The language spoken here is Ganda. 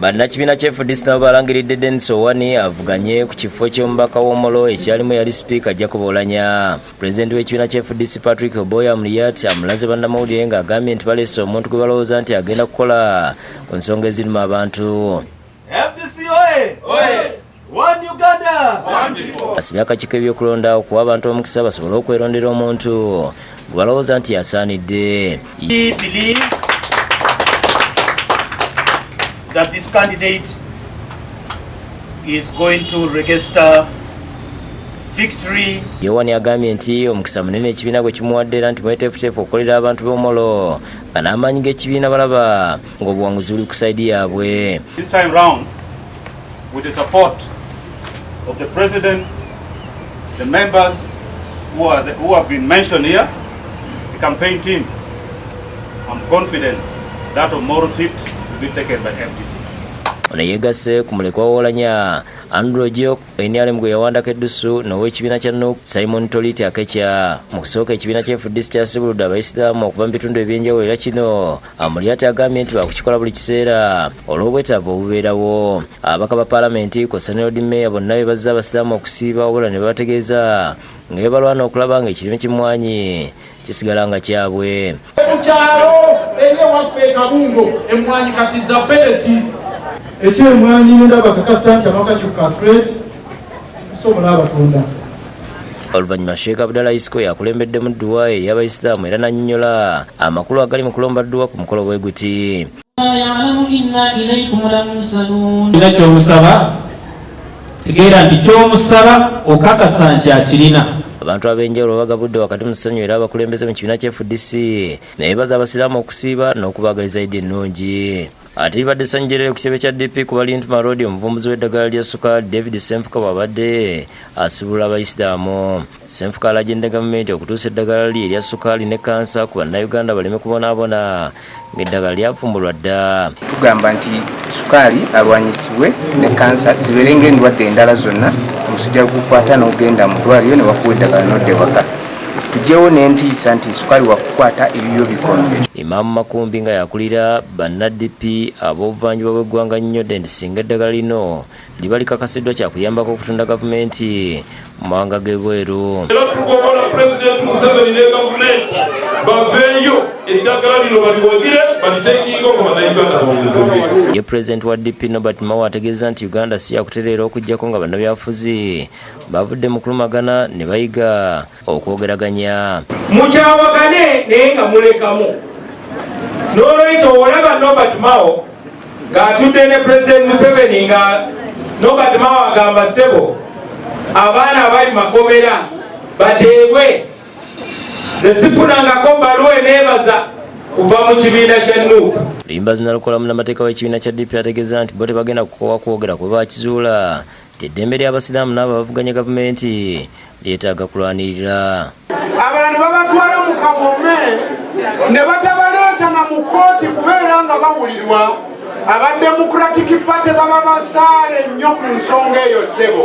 Bannakibiina ky'FDC nabo balangiridde Denis Owani avuganye ku kifo ky'omubaka w'Omoro ekyalimu yali sipiika Jacob Oulanya. Pulezidenti w'ekibiina ky'FDC Patrick Oboya Amuriat amulaze bannamawulire ng'agambye nti baleese omuntu gwe balowooza nti agenda kukola ku nsonga eziruma abantu. FDC oye! One Uganda! Asibye akakiiko ebyokulonda okuwa abantu omukisa basobole okwerondera omuntu gwe balowooza nti yasaanidde. That this candidate is going to register victory. Owani agambye nti omukisa munene ekibiina gwe kimuwadde era nti mweteefuteefu okukolera abantu b'Omoro nga n'amaanyi g'ekibiina balaba ng'obuwanguzi buli ku sayidi yaabwe. This time round, with the support of the president, the members who have been mentioned here, the campaign team, I'm confident that Omoro's seat will be taken by FDC. Ono yeegasse ku mulekwa w'Oulanya Andrew Jok NRM gwe yawandako eddusu n'ow'ekibiina kya NUP Simon Toliti Akekya. Mu kusooka ekibiina ky'FDC kyasiibuludde abayisiraamu okuva mu bitundu eby'enjawulo era kino Amuriat agambye nti bakukikola buli kiseera olw'obwetaavu obubeerawo. Ababaka ba paalamenti kw'ossa ne Lord Mayor bonna be bazze abasiraamu okusiiba wabula ne babategeeza nga beebalwana okulaba ng'ekirime kimwanyi kisigala nga kyabwe. Mukyalo ewaffe Kabungo emmwanyi kati za peleti. Ekyemwanyi ndaba kakasa nti amaka kyokka threat tusobola abatunda. Oluvannyuma Sheikh Abdallah Isiko yakulembedde mu dduwa ey'abayisiraamu era n'annyonnyola amakulu agali mu kulomba dduwa ku mukolo bwe guti. Ky'omusaba tegeera nti ky'omusaba okakasa nti akirina. Abantu ab'enjawulo bagabudde wakati mu ssanyu era abakulembeze mu kibiina ky'FDC ne beebaza abasiraamu okusiiba n'okubaagaliza Eid ennungi. Ate libadde ssanjirere ku kitebe kya DP ku Balintuma Road omuvumbuzi w'eddagala lya ssukaali David Ssenfuka bw'abadde asibula abayisiraamu. Ssenfuka alagidde gavumenti okutuusa eddagala lye erya ssukaali ne kansa ku bannayuganda baleme kubonaabona ng'eddagala lyavumbulwa dda. Tugamba nti ssukaali alwanyisibwe ne kansa zibeere ng'endwadde endala zonna omusujja gukwata n'ogenda mu ddwaliro ne bakuwa eddagala n'odda ewaka. Tujewo n'entiisa nti ssukaali wakukwata ebibyo bikono. Imaamu Makumbi nga yakulira banna-DP ab'obuvanjuba bw'eggwanga nnyodde nti singa eddagala lino liba likakasiddwa kyakuyambako okutunda gavumenti mu mawanga g'ebweru. Era tugogola Pulezidenti Museveni ne gavumenti baveeyo eddagala lino baliwagire baliteekinga ku bannayuganda bawulizibwe. Ye Pulezidenti wa DP Norbert Mao ategeeza nti Uganda si yakutereera okuggyako nga bannabyabufuzi bavudde mu kulumagana ne bayiga okwogeraganya. Mukyawagane naye nga mulekamu. N'olwekyo olaba Norbert Mao ng'atudde ne Pulezidenti Museveni nga Norbert Mao agamba ssebo abaana abali makomera bateebwe. Nze sifunangako bbaluwa eneebaza kuva mu kibiina kya NUP. Luyimbazi Nalukola munnamateeka w'ekibiina kya DP ategeeza nti bo tebagenda kukowa kwogera kwe bakizuula nti eddembe ly'abasiraamu n'abo abavuganya gavumenti lyetaaga kulwanirira. Abalala ne babatwala mu kagome ne batabaleeta na mu kkooti kubeera nga bawulirwa. Aba Democratic Party baba basaale nnyo ku nsonga eyo ssebo.